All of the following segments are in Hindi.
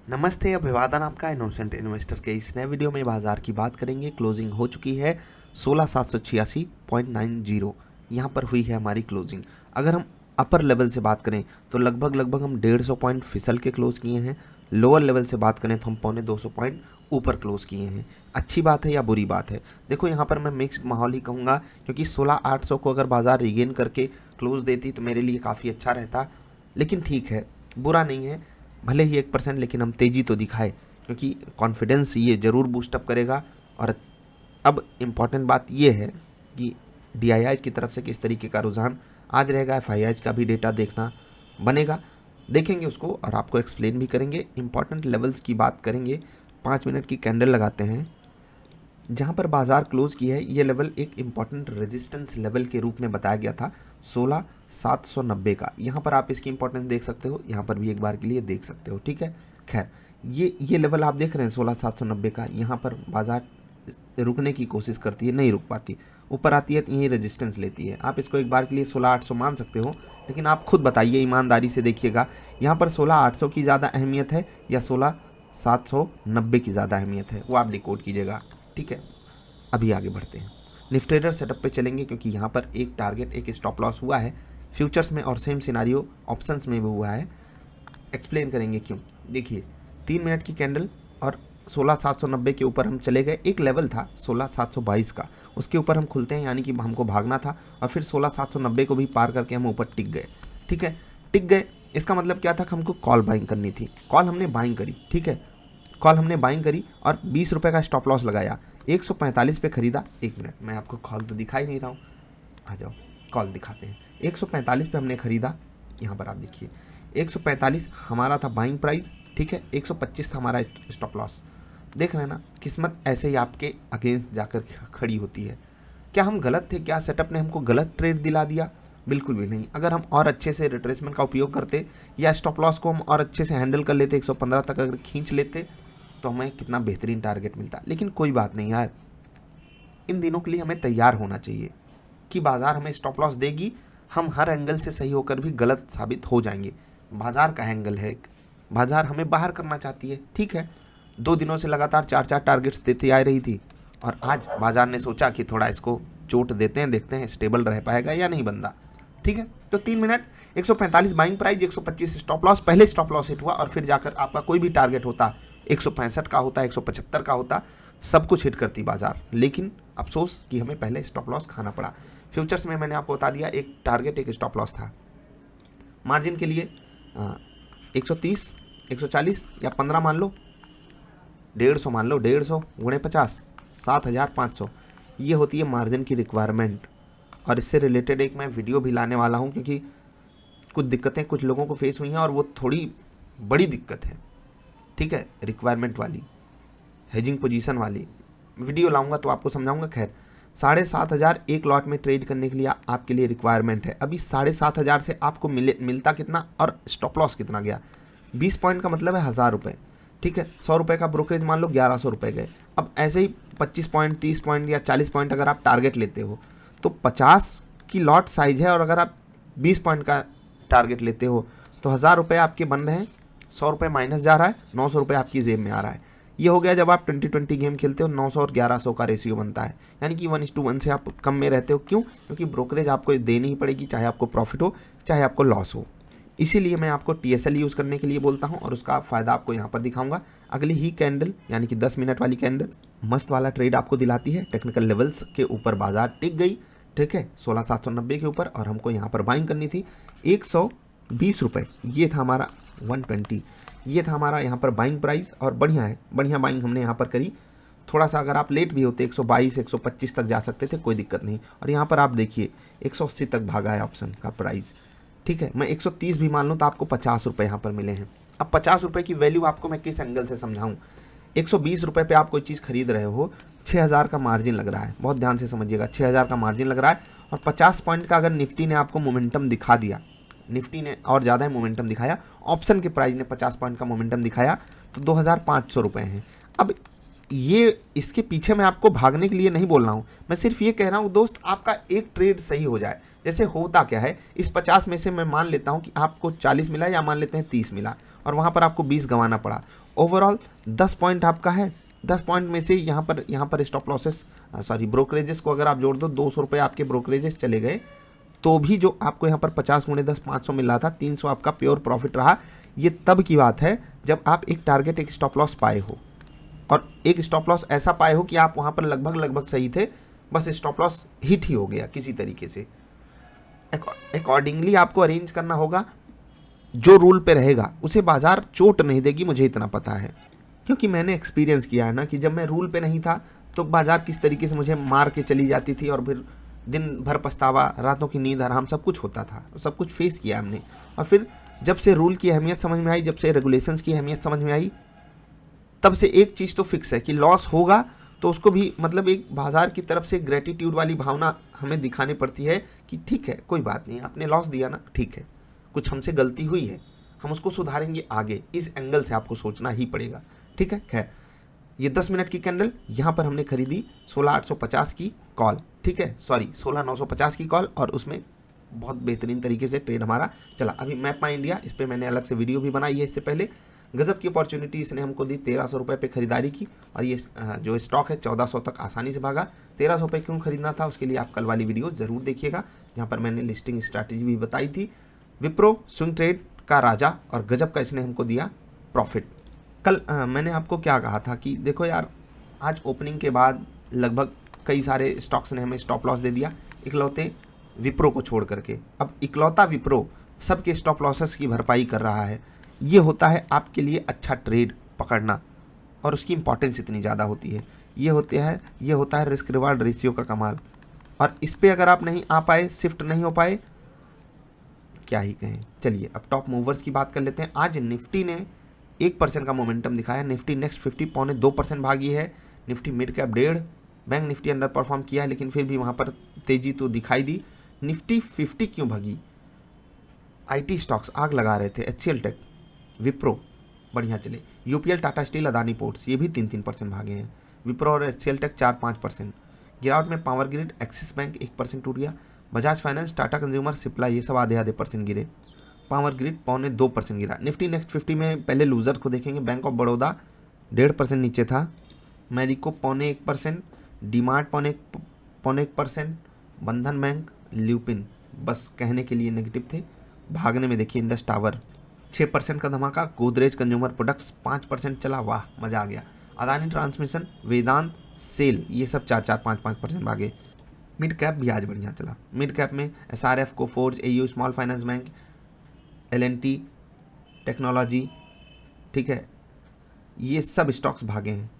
नमस्ते, अभिवादन आपका इनोसेंट इन्वेस्टर के इस नए वीडियो में बाजार की बात करेंगे। क्लोजिंग हो चुकी है 16,786.90। यहाँ पर हुई है हमारी क्लोजिंग। अगर हम अपर लेवल से बात करें तो लगभग हम 150 पॉइंट फिसल के क्लोज किए हैं। लोअर लेवल से बात करें तो हम 250 पॉइंट ऊपर क्लोज किए हैं। अच्छी बात है या बुरी बात है? देखो, यहाँ पर मैं मिक्स्ड माहौल ही कहूँगा, क्योंकि 16,800 को अगर बाजार रिगेन करके क्लोज देती तो मेरे लिए काफ़ी अच्छा रहता। लेकिन ठीक है, बुरा नहीं है। भले ही 1%, लेकिन हम तेज़ी तो दिखाए, क्योंकि कॉन्फिडेंस ये ज़रूर बूस्टअप करेगा। और अब इम्पॉर्टेंट बात ये है कि DII की तरफ से किस तरीके का रुझान आज रहेगा। FII का भी डेटा देखना बनेगा, देखेंगे उसको और आपको एक्सप्लेन भी करेंगे। इम्पॉर्टेंट लेवल्स की बात करेंगे। 5 मिनट की कैंडल लगाते हैं। जहाँ पर बाजार क्लोज की है, ये लेवल एक इम्पॉर्टेंट रेजिस्टेंस लेवल के रूप में बताया गया था, 16,790 का। यहाँ पर आप इसकी इंपॉर्टेंस देख सकते हो, यहाँ पर भी एक बार के लिए देख सकते हो। ठीक है, खैर ये लेवल आप देख रहे हैं 16,790 का। यहाँ पर बाजार रुकने की कोशिश करती है, नहीं रुक पाती, ऊपर आती है तो यही रेजिस्टेंस लेती है। आप इसको एक बार के लिए 16,800 मान सकते हो, लेकिन आप खुद बताइए, ईमानदारी से देखिएगा, यहाँ पर 16,800 की ज़्यादा अहमियत है या 16,790 की ज़्यादा अहमियत है, वो आप डिकोड कीजिएगा। ठीक है, अभी आगे बढ़ते हैं। निफ्टी ट्रेडर सेटअप पे चलेंगे, क्योंकि यहाँ पर एक टारगेट एक स्टॉप लॉस हुआ है फ्यूचर्स में और सेम सिनारियो ऑप्शंस में भी हुआ है। एक्सप्लेन करेंगे क्यों। देखिए, 3 मिनट की कैंडल और 16,790 के ऊपर हम चले गए। एक लेवल था 16,722 का, उसके ऊपर हम खुलते हैं, यानी कि हमको भागना था, और फिर 16,790 को भी पार करके हम ऊपर टिक गए। ठीक है, टिक गए, इसका मतलब क्या था कि हमको कॉल बाइंग करनी थी। कॉल हमने बाइंग करी। ठीक है, कॉल हमने बाइंग करी और 20 रुपये का स्टॉप लॉस लगाया। 145 पे खरीदा। 1 मिनट, मैं आपको कॉल तो दिखा ही नहीं रहा हूँ, आ जाओ कॉल दिखाते हैं। 145 पे हमने खरीदा। यहाँ पर आप देखिए 145 हमारा था बाइंग प्राइस। ठीक है, 125 था हमारा स्टॉप लॉस। देख रहे हैं ना, किस्मत ऐसे ही आपके अगेंस्ट जाकर खड़ी होती है। क्या हम गलत थे? क्या सेटअप ने हमको गलत ट्रेड दिला दिया? बिल्कुल भी नहीं। अगर हम और अच्छे से रिट्रेसमेंट का उपयोग करते या स्टॉप लॉस को हम और अच्छे से हैंडल कर लेते, 115 तक अगर खींच लेते, तो हमें कितना बेहतरीन टारगेट मिलता। लेकिन कोई बात नहीं यार, इन दिनों के लिए हमें तैयार होना चाहिए कि बाजार हमें स्टॉप लॉस देगी। हम हर एंगल से सही होकर भी गलत साबित हो जाएंगे। बाजार का एंगल है, बाजार हमें बाहर करना चाहती है। ठीक है, 2 दिनों से लगातार 4 टारगेट्स देती आ रही थी, और आज बाजार ने सोचा कि थोड़ा इसको चोट देते हैं, देखते हैं स्टेबल रह पाएगा या नहीं बंदा। ठीक है, तो 3 minute 145 buying price, 125 stop loss. पहले स्टॉप लॉस हिट हुआ और फिर जाकर आपका कोई भी टारगेट होता, 165 का होता, 175 का होता, सब कुछ हिट करती बाजार। लेकिन अफसोस कि हमें पहले स्टॉप लॉस खाना पड़ा। फ्यूचर्स में मैंने आपको बता दिया, एक टारगेट एक स्टॉप लॉस था। मार्जिन के लिए 130, 140 या 15 मान लो, 150 मान लो, 150 गुणे 50, 7,500, ये होती है मार्जिन की रिक्वायरमेंट। और इससे रिलेटेड एक मैं वीडियो भी लाने वाला हूँ, क्योंकि कुछ दिक्कतें कुछ लोगों को फेस हुई हैं और वो थोड़ी बड़ी दिक्कत है। ठीक है, रिक्वायरमेंट वाली, हेजिंग पोजीशन वाली वीडियो लाऊंगा तो आपको समझाऊंगा। खैर, 7,500 एक लॉट में ट्रेड करने के लिए आपके लिए रिक्वायरमेंट है। अभी 7,500 से आपको मिलता कितना और स्टॉप लॉस कितना गया? 20 पॉइंट का मतलब है 1,000 रुपये। ठीक है, 100 रुपये का ब्रोकरेज मान लो, 1,100 रुपये गए। अब ऐसे ही 25 पॉइंट, 30 पॉइंट या 40 पॉइंट अगर आप टारगेट लेते हो तो 50 की लॉट साइज है, और अगर आप 20 पॉइंट का टारगेट लेते हो तो 1,000 रुपये आपके बन रहे हैं, 100 रुपये माइनस जा रहा है, 900 रुपये आपकी जेब में आ रहा है। ये हो गया जब आप 20-20 गेम खेलते हो, 900 और 1100 का रेशियो बनता है, यानी कि 1:1 से आप कम में रहते हो। क्यों? क्योंकि ब्रोकरेज आपको देनी ही पड़ेगी, चाहे आपको प्रॉफिट हो चाहे आपको लॉस हो। इसीलिए मैं आपको TSL यूज़ करने के लिए बोलता हूँ, और उसका फ़ायदा आपको यहाँ पर दिखाऊंगा। अगली ही कैंडल यानी कि 10 मिनट वाली कैंडल मस्त वाला ट्रेड आपको दिलाती है। टेक्निकल लेवल्स के ऊपर बाजार टिक गई। ठीक है, 16,790 के ऊपर, और हमको यहाँ पर बाइंग करनी थी 120 रुपये। ये था हमारा 120, ये था हमारा यहाँ पर बाइंग प्राइस, और बढ़िया है, बढ़िया बाइंग हमने यहाँ पर करी। थोड़ा सा अगर आप लेट भी होते 122, 125 तक जा सकते थे, कोई दिक्कत नहीं। और यहाँ पर आप देखिए 180 तक भागा है ऑप्शन का प्राइस। ठीक है, मैं 130 भी मान लूँ तो आपको 50 रुपये यहाँ पर मिले हैं। अब 50 रुपये की वैल्यू आपको मैं किस एंगल से समझाऊँ? 120 रुपये पे आप कोई चीज़ खरीद रहे हो, 6,000 का मार्जिन लग रहा है, बहुत ध्यान से समझिएगा, 6,000 का मार्जिन लग रहा है, और 50 पॉइंट का अगर निफ्टी ने आपको मोमेंटम दिखा दिया, निफ्टी ने और ज़्यादा ही मोमेंटम दिखाया, ऑप्शन के प्राइस ने 50 पॉइंट का मोमेंटम दिखाया, तो 2,500 रुपये हैं। अब ये इसके पीछे मैं आपको भागने के लिए नहीं बोल रहा हूँ, मैं सिर्फ ये कह रहा हूँ दोस्त, आपका एक ट्रेड सही हो जाए। जैसे होता क्या है, इस 50 में से मैं मान लेता हूँ कि आपको 40 मिला, या मान लेते हैं 30 मिला, और वहाँ पर आपको 20 गंवाना पड़ा। ओवरऑल 10 पॉइंट आपका है। 10 पॉइंट में से यहाँ पर स्टॉप लॉसेस ब्रोकरेजेस को अगर आप जोड़ दो, 200 रुपये आपके ब्रोकरेजेस चले गए, तो भी जो आपको यहाँ पर 50 × 10 500 मिल रहा था, 300 आपका प्योर प्रॉफिट रहा। ये तब की बात है जब आप एक टारगेट, एक स्टॉप लॉस पाए हो, और एक स्टॉप लॉस ऐसा पाए हो कि आप वहाँ पर लगभग सही थे, बस स्टॉप लॉस हिट ही हो गया किसी तरीके से। अकॉर्डिंगली आपको अरेंज करना होगा, जो रूल पे रहेगा उसे बाजार चोट नहीं देगी, मुझे इतना पता है, क्योंकि मैंने एक्सपीरियंस किया है ना कि जब मैं रूल पे नहीं था तो बाजार किस तरीके से मुझे मार के चली जाती थी, और फिर दिन भर पछतावा, रातों की नींद हराम, सब कुछ होता था, सब कुछ फेस किया हमने। और फिर जब से रूल की अहमियत समझ में आई, जब से रेगुलेशंस की अहमियत समझ में आई, तब से एक चीज़ तो फिक्स है कि लॉस होगा तो उसको भी मतलब एक बाजार की तरफ से ग्रेटिट्यूड वाली भावना हमें दिखानी पड़ती है कि ठीक है, कोई बात नहीं, आपने लॉस दिया ना, ठीक है, कुछ हमसे गलती हुई है, हम उसको सुधारेंगे आगे। इस एंगल से आपको सोचना ही पड़ेगा, ठीक है। खैर, ये 10 मिनट की कैंडल यहाँ पर हमने खरीदी 16,850 की कॉल, ठीक है, सॉरी 16,950 की कॉल, और उसमें बहुत बेहतरीन तरीके से ट्रेड हमारा चला। अभी मैप माई इंडिया, इस पर मैंने अलग से वीडियो भी बनाई है इससे पहले। गजब की अपॉर्चुनिटी इसने हमको दी, 1300 रुपये पे खरीदारी की, और ये जो स्टॉक है 1400 तक आसानी से भागा। 1300 पे क्यों खरीदना था उसके लिए आप कल वाली वीडियो ज़रूर देखिएगा, जहाँ पर मैंने लिस्टिंग स्ट्रैटेजी भी बताई थी। विप्रो स्विंग ट्रेड का राजा, और गजब का इसने हमको दिया प्रॉफिट। कल मैंने आपको क्या कहा था कि देखो यार, आज ओपनिंग के बाद लगभग कई सारे स्टॉक्स ने हमें स्टॉप लॉस दे दिया, इकलौते विप्रो को छोड़ करके। अब इकलौता विप्रो सबके स्टॉप लॉसेस की भरपाई कर रहा है। ये होता है आपके लिए अच्छा ट्रेड पकड़ना, और उसकी इंपॉर्टेंस इतनी ज़्यादा होती है। ये होता है रिस्क रिवार्ड रेशियो का कमाल। और इस पर अगर आप नहीं आ पाए, शिफ्ट नहीं हो पाए, क्या ही कहें। चलिए अब टॉप मूवर्स की बात कर लेते हैं। आज निफ्टी ने 1% का मोमेंटम दिखाया। निफ्टी नेक्स्ट 50 2% भागी है। Nifty mid cap 1.5, bank Nifty under perform किया है, लेकिन फिर भी वहाँ पर तेज़ी तो दिखाई दी। निफ्टी 50 क्यों भागी? आईटी स्टॉक्स आग लगा रहे थे, HCL टेक, विप्रो बढ़िया चले, UPL, Tata steel, Adani ports, ये भी 3% भागे हैं। विप्रो और HCL टेक 4-5%। गिरावट में पावर ग्रिड, एक्सिस बैंक 1% टूट गया। बजाज फाइनेंस, टाटा कंज्यूमर, सिप्ला, ये सब आधे % गिरे। पावर ग्रिड 2% गिरा। निफ्टी नेक्स्ट 50 में पहले लूजर को देखेंगे। बैंक ऑफ बड़ौदा 1.5% नीचे था। मैरिको 0.25%, डीमार्ट 0.25%, बंधन बैंक, ल्यूपिन बस कहने के लिए नेगेटिव थे। भागने में देखिए इंडस टावर 6% का धमाका। गोदरेज कंज्यूमर प्रोडक्ट्स 5% चला, वाह मज़ा आ गया। अदानी ट्रांसमिशन, वेदांत, सेल, ये सब 4-5% भागे। मिड कैप भी आज बढ़िया चला। मिड कैप में SRF, Coforge, AU small finance bank, L&T technology, ठीक है, ये सब स्टॉक्स भागे हैं।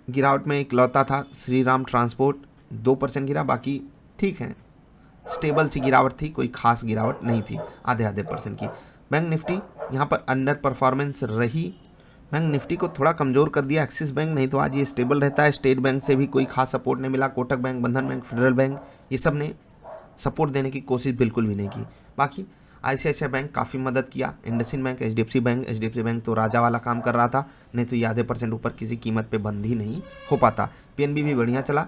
गिरावट में इकलौता था श्रीराम ट्रांसपोर्ट, 2% गिरा, बाकी ठीक है, स्टेबल सी गिरावट थी, कोई खास गिरावट नहीं थी, आधे % की। बैंक निफ्टी यहाँ पर अंडर परफॉर्मेंस रही। बैंक निफ्टी को थोड़ा कमज़ोर कर दिया एक्सिस बैंक, नहीं तो आज ये स्टेबल रहता है। स्टेट बैंक से भी कोई खास सपोर्ट नहीं मिला। कोटक बैंक, बंधन बैंक, फेडरल बैंक, ये सब ने सपोर्ट देने की कोशिश बिल्कुल भी नहीं की। बाकी ICICI बैंक काफ़ी मदद किया। इंडसिंड बैंक, HDFC बैंक तो राजा वाला काम कर रहा था, नहीं तो ये आधे % ऊपर किसी कीमत पे बंद ही नहीं हो पाता। PNB भी बढ़िया चला।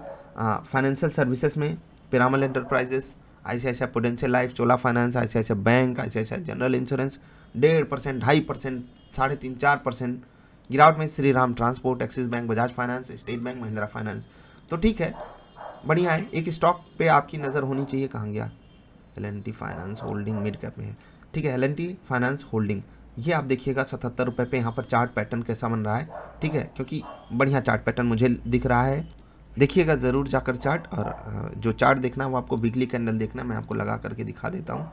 फाइनेंशियल सर्विसेज में Piramal enterprises, ICICI prudential life, Chola finance, ICICI bank, ICICI general insurance 1.5%, 2.5%, 3.5%, 4%। गिरावट में Shriram transport, Axis bank, Bajaj finance, state bank, Mahindra finance, तो ठीक है, बढ़िया है। एक स्टॉक पे आपकी नज़र होनी चाहिए, कहाँ गया? L&T finance holding mid cap में है, ठीक है। L&T फाइनेंस होल्डिंग, ये आप देखिएगा 77 रुपये पे यहाँ पर चार्ट पैटर्न कैसा बन रहा है, ठीक है, क्योंकि बढ़िया चार्ट पैटर्न मुझे दिख रहा है। देखिएगा ज़रूर जाकर चार्ट, और जो चार्ट देखना है वो आपको वीकली कैंडल देखना है, मैं आपको लगा करके दिखा देता हूँ,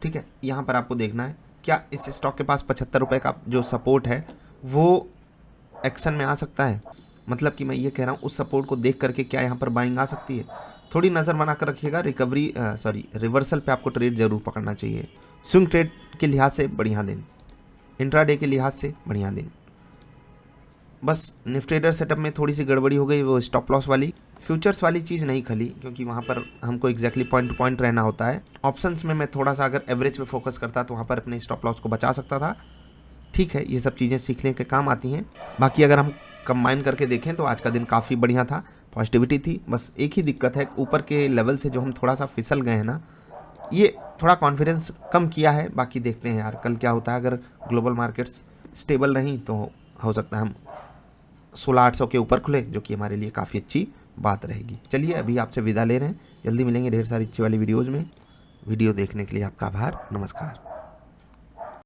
ठीक है। यहाँ पर आपको देखना है क्या इस स्टॉक के पास 75 रुपये का जो सपोर्ट है वो एक्शन में आ सकता है। मतलब कि मैं ये कह रहा हूँ उस सपोर्ट को देख करके क्या यहाँ पर बाइंग आ सकती है। थोड़ी नज़र बना कर रखिएगा। रिवर्सल पे आपको ट्रेड जरूर पकड़ना चाहिए। स्विंग ट्रेड के लिहाज से बढ़िया दिन, इंट्राडे के लिहाज से बढ़िया दिन। बस निफ्टी ट्रेडर सेटअप में थोड़ी सी गड़बड़ी हो गई, वो स्टॉप लॉस वाली, फ्यूचर्स वाली चीज़ नहीं खली, क्योंकि वहाँ पर हमको एग्जैक्टली पॉइंट टू पॉइंट रहना होता है। ऑप्शंस में मैं थोड़ा सा अगर एवरेज पे फोकस करता तो वहाँ पर अपने स्टॉप लॉस को बचा सकता था, ठीक है। ये सब चीज़ें सीखने के काम आती हैं। बाकी अगर हम कंबाइन करके देखें तो आज का दिन काफ़ी बढ़िया था, पॉजिटिविटी थी। बस एक ही दिक्कत है, ऊपर के लेवल से जो हम थोड़ा सा फिसल गए हैं ना, ये थोड़ा कॉन्फिडेंस कम किया है। बाकी देखते हैं यार कल क्या होता है। अगर ग्लोबल मार्केट्स स्टेबल रहीं तो हो सकता है हम 16,800 के ऊपर खुले, जो कि हमारे लिए काफ़ी अच्छी बात रहेगी। चलिए अभी आपसे विदा ले रहे हैं, जल्दी मिलेंगे ढेर सारी अच्छी वाली वीडियोज़ में। वीडियो देखने के लिए आपका आभार, नमस्कार।